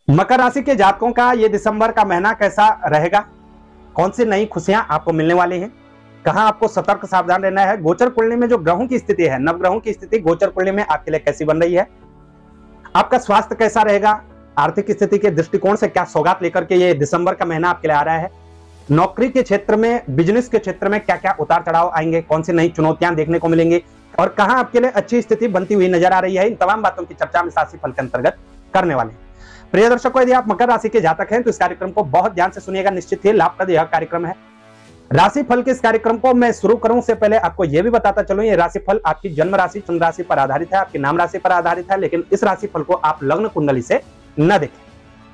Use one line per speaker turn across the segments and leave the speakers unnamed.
मकर राशि के जातकों का ये दिसंबर का महीना कैसा रहेगा? कौन सी नई खुशियां आपको मिलने वाली हैं? कहां आपको सतर्क सावधान रहना है? गोचर कुंडली में जो ग्रहों की स्थिति है, नवग्रहों की स्थिति गोचर कुंडली में आपके लिए कैसी बन रही है? आपका स्वास्थ्य कैसा रहेगा? आर्थिक स्थिति के दृष्टिकोण से क्या सौगात लेकर के ये दिसंबर का महीना आपके लिए आ रहा है? नौकरी के क्षेत्र में, बिजनेस के क्षेत्र में क्या क्या उतार चढ़ाव आएंगे? कौन सी नई चुनौतियां देखने को मिलेंगी और कहां आपके लिए अच्छी स्थिति बनती हुई नजर आ रही है? इन तमाम बातों की चर्चा हम इस राशिफल के अंतर्गत करने वाले हैं। प्रिय दर्शकों, यदि आप मकर राशि के जातक हैं तो इस कार्यक्रम को बहुत ध्यान से सुनिएगा। निश्चित ही लाभप्रद यह कार्यक्रम है। राशिफल के इस कार्यक्रम को मैं शुरू करूं से पहले आपको यह भी बताता चलूं, ये राशिफल आपकी जन्म राशि चंद्र राशि पर आधारित है, आपकी नाम राशि पर आधारित है, लेकिन इस राशिफल को आप लग्न कुंडली से न देखें।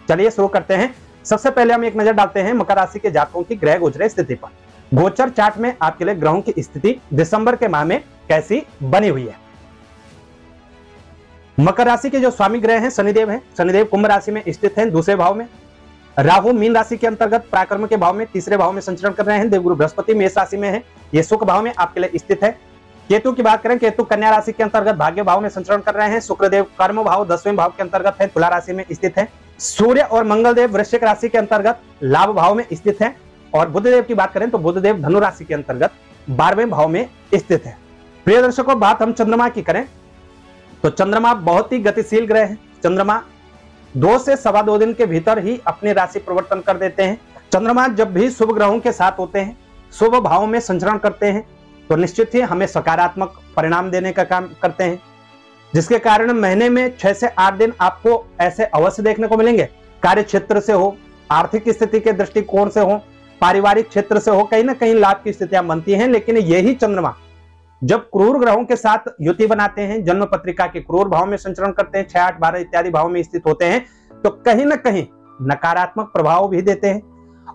चलिए शुरू करते हैं। सबसे पहले हम एक नजर डालते हैं मकर राशि के जातकों की ग्रह गोचर स्थिति पर। गोचर चार्ट में आपके लिए ग्रहों की स्थिति दिसंबर के माह में कैसी बनी हुई है। मकर राशि के जो स्वामी ग्रह हैं शनिदेव हैं। शनिदेव कुंभ राशि में स्थित हैं, दूसरे भाव में। राहु मीन राशि के अंतर्गत पराक्रम के भाव में तीसरे भाव में संचरण कर रहे हैं। देवगुरु बृहस्पति मेष राशि में है, ये सुख भाव में आपके लिए स्थित है। केतु की बात करें, केतु कन्या राशि के अंतर्गत भाग्य भाव में संचरण कर रहे हैं। शुक्रदेव कर्म भाव 10वें भाव के अंतर्गत है, तुला राशि में स्थित है। सूर्य और मंगल देव वृश्चिक राशि के अंतर्गत लाभ भाव में स्थित है। और बुध देव की बात करें तो बुध देव धनु राशि के अंतर्गत 12वें भाव में स्थित है। प्रिय दर्शकों, बात हम चंद्रमा की करें तो चंद्रमा बहुत ही गतिशील ग्रह है। चंद्रमा 2 से सवा 2 दिन के भीतर ही अपनी राशि परिवर्तन कर देते हैं। चंद्रमा जब भी शुभ ग्रहों के साथ होते हैं, शुभ भावों में संचरण करते हैं, तो निश्चित ही हमें सकारात्मक परिणाम देने का काम करते हैं, जिसके कारण महीने में 6 से 8 दिन आपको ऐसे अवश्य देखने को मिलेंगे। कार्य क्षेत्र से हो, आर्थिक स्थिति के दृष्टिकोण से हो, पारिवारिक क्षेत्र से हो, कहीं ना कहीं लाभ की स्थितियां बनती हैं। लेकिन यही चंद्रमा जब क्रूर ग्रहों के साथ युति बनाते हैं, जन्म पत्रिका के क्रूर भाव में संचरण करते हैं, 6, 8, 12 इत्यादि भाव में स्थित होते हैं, तो कहीं ना कहीं नकारात्मक प्रभाव भी देते हैं।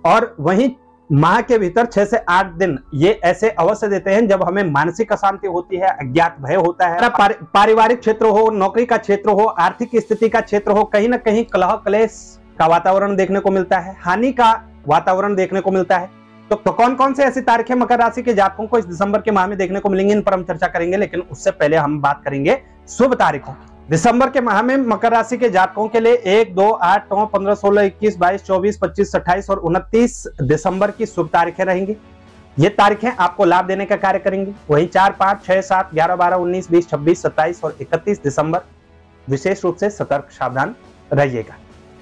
और वहीं माह के भीतर 6 से 8 दिन ये ऐसे अवश्य देते हैं जब हमें मानसिक अशांति होती है, अज्ञात भय होता है। पारिवारिक क्षेत्र हो, नौकरी का क्षेत्र हो, आर्थिक स्थिति का क्षेत्र हो, कहीं ना कहीं कलह कलेश का वातावरण देखने को मिलता है, हानि का वातावरण देखने को मिलता है। तो कौन कौन से ऐसी तारीखें मकर राशि के जातकों को इस दिसंबर के माह में देखने को मिलेंगी, इन पर हम चर्चा करेंगे। लेकिन उससे पहले हम बात करेंगे शुभ तारीखों। दिसंबर के माह में मकर राशि के जातकों के लिए 1, 2, 8, 9, 15, 16, 21, 22, 24, 25, 28 और 29 दिसंबर की शुभ तारीखें रहेंगी। ये तारीखें आपको लाभ देने का कार्य करेंगी। वहीं 4, 5, 6, 7, 11, 12, 19, 20, 26, 27 और 31 दिसंबर विशेष रूप से सतर्क सावधान रहिएगा।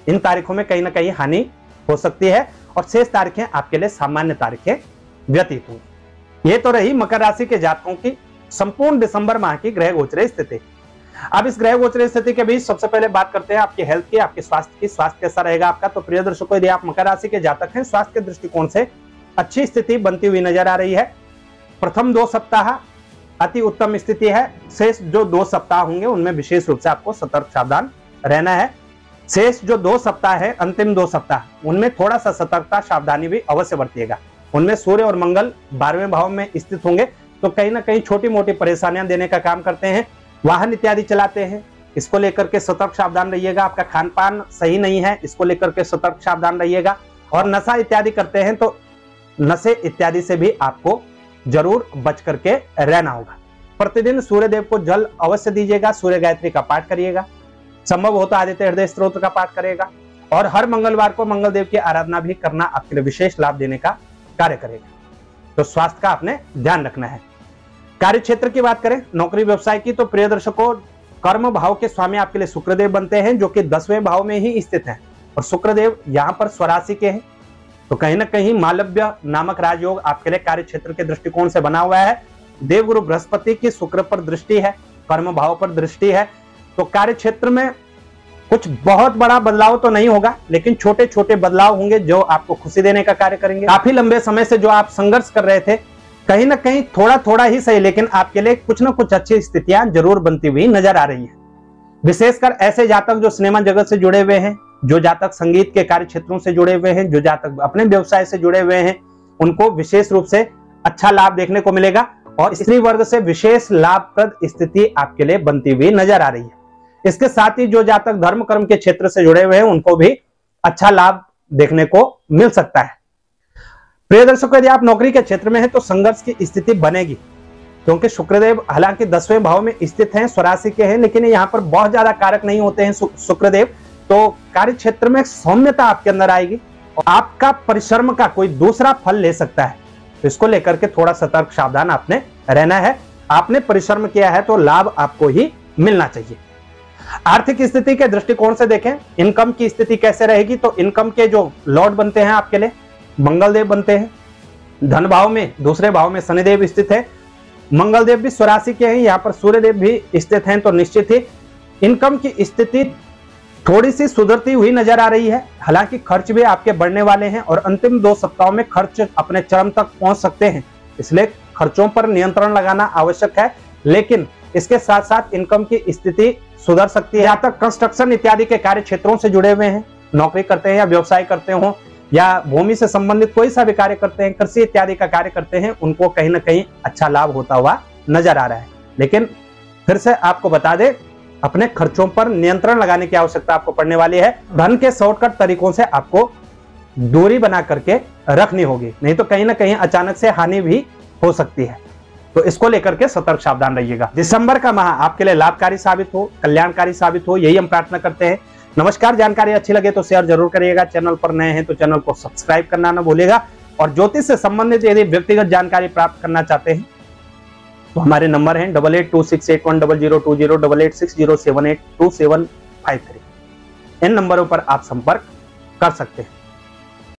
इन तारीखों में कहीं ना कहीं हानि हो सकती है और शेष तारीखें आपके लिए सामान्य तारीखें व्यतीत होंगी। ये तो रही मकर राशि के जातकों की संपूर्ण दिसंबर माह की ग्रह गोचर स्थिति। अब इस ग्रह गोचर स्थिति के बीच सबसे पहले बात करते हैं आपके हेल्थ की, आपके स्वास्थ्य की। स्वास्थ्य कैसा रहेगा आपका? तो प्रिय दर्शकों, यदि आप मकर राशि के जातक हैं, स्वास्थ्य के दृष्टिकोण से अच्छी स्थिति बनती हुई नजर आ रही है। प्रथम 2 सप्ताह अति उत्तम स्थिति है। शेष जो 2 सप्ताह होंगे उनमें विशेष रूप से आपको सतर्क सावधान रहना है। शेष जो 2 सप्ताह है, अंतिम 2 सप्ताह, उनमें थोड़ा सा सतर्कता सावधानी भी अवश्य बरतिएगा। उनमें सूर्य और मंगल 12वें भाव में स्थित होंगे, तो कहीं ना कहीं छोटी मोटी परेशानियां देने का काम करते हैं। वाहन इत्यादि चलाते हैं, इसको लेकर के सतर्क सावधान रहिएगा। आपका खान पान सही नहीं है, इसको लेकर के सतर्क सावधान रहिएगा। और नशा इत्यादि करते हैं तो नशे इत्यादि से भी आपको जरूर बच करके रहना होगा। प्रतिदिन सूर्य देव को जल अवश्य दीजिएगा। सूर्य गायत्री का पाठ करिएगा, संभव हो तो आदित्य हृदय स्तोत्र का पाठ करेगा। और हर मंगलवार को मंगल देव की आराधना भी करना आपके लिए विशेष लाभ देने का कार्य करेगा। तो स्वास्थ्य का आपने ध्यान रखना है। कार्य क्षेत्र की बात करें, नौकरी व्यवसाय की, तो प्रिय दर्शकों, कर्म भाव के स्वामी आपके लिए शुक्रदेव बनते हैं, जो कि 10वें भाव में ही स्थित हैं। और शुक्रदेव यहाँ पर स्वराशि के हैं, तो कहीं ना कहीं मालव्य नामक राजयोग आपके लिए कार्य क्षेत्र के दृष्टिकोण से बना हुआ है। देवगुरु बृहस्पति की शुक्र पर दृष्टि है, कर्म भाव पर दृष्टि है, तो कार्य क्षेत्र में कुछ बहुत बड़ा बदलाव तो नहीं होगा, लेकिन छोटे छोटे बदलाव होंगे जो आपको खुशी देने का कार्य करेंगे। काफी लंबे समय से जो आप संघर्ष कर रहे थे, कहीं ना कहीं थोड़ा थोड़ा ही सही, लेकिन आपके लिए कुछ ना कुछ अच्छी स्थितियां जरूर बनती हुई नजर आ रही है। विशेषकर ऐसे जातक जो सिनेमा जगत से जुड़े हुए हैं, जो जातक संगीत के कार्य क्षेत्रों से जुड़े हुए हैं, जो जातक अपने व्यवसाय से जुड़े हुए हैं, उनको विशेष रूप से अच्छा लाभ देखने को मिलेगा। और स्त्री वर्ग से विशेष लाभप्रद स्थिति आपके लिए बनती हुई नजर आ रही है। इसके साथ ही जो जातक धर्म कर्म के क्षेत्र से जुड़े हुए हैं, उनको भी अच्छा लाभ देखने को मिल सकता है। प्रिय दर्शकों, यदि आप नौकरी के क्षेत्र में हैं तो संघर्ष की स्थिति बनेगी, क्योंकि शुक्रदेव हालांकि 10वें भाव में स्थित हैं, स्वराशि के हैं, लेकिन यहाँ पर बहुत ज्यादा कारक नहीं होते हैं शुक्रदेव। तो कार्य क्षेत्र में सौम्यता आपके अंदर आएगी और आपका परिश्रम का कोई दूसरा फल ले सकता है। तो इसको लेकर के थोड़ा सतर्क सावधान आपने रहना है। आपने परिश्रम किया है तो लाभ आपको ही मिलना चाहिए। आर्थिक स्थिति के दृष्टिकोण से देखें, इनकम की स्थिति कैसे रहेगी, तो इनकम के जो लॉर्ड बनते हैं आपके लिए मंगल देव बनते हैं। धन भाव में दूसरे भाव में शनिदेव स्थित है। मंगल देव भी स्वराशि के हैं, यहाँ पर सूर्य देव भी स्थित हैं। तो निश्चित ही इनकम की स्थिति थोड़ी सी सुधरती हुई नजर आ रही है। हालांकि खर्च भी आपके बढ़ने वाले हैं और अंतिम 2 सप्ताहों में खर्च अपने चरम तक पहुंच सकते हैं, इसलिए खर्चों पर नियंत्रण लगाना आवश्यक है। लेकिन इसके साथ साथ इनकम की स्थिति सुधर सकती है। यहाँ तक कंस्ट्रक्शन इत्यादि के कार्य क्षेत्रों से जुड़े हुए हैं, नौकरी करते हैं या व्यवसाय करते हो या भूमि से संबंधित कोई सा भी कार्य करते हैं, कृषि इत्यादि का कार्य करते हैं, उनको कहीं ना कहीं अच्छा लाभ होता हुआ नजर आ रहा है। लेकिन फिर से आपको बता दें, अपने खर्चों पर नियंत्रण लगाने की आवश्यकता आपको पड़ने वाली है। धन के शॉर्टकट तरीकों से आपको दूरी बना करके रखनी होगी, नहीं तो कहीं ना कहीं अचानक से हानि भी हो सकती है। तो इसको लेकर के सतर्क सावधान रहिएगा। दिसंबर का माह आपके लिए लाभकारी साबित हो, कल्याणकारी साबित हो, यही हम प्रार्थना करते हैं। नमस्कार। जानकारी अच्छी लगे तो शेयर जरूर करिएगा। चैनल पर नए हैं तो चैनल को सब्सक्राइब करना ना भूलिएगा। और ज्योतिष से संबंधित यदि व्यक्तिगत जानकारी प्राप्त करना चाहते हैं तो हमारे नंबर हैं 8826810020, 8860782753। इन नंबरों पर आप संपर्क कर सकते हैं।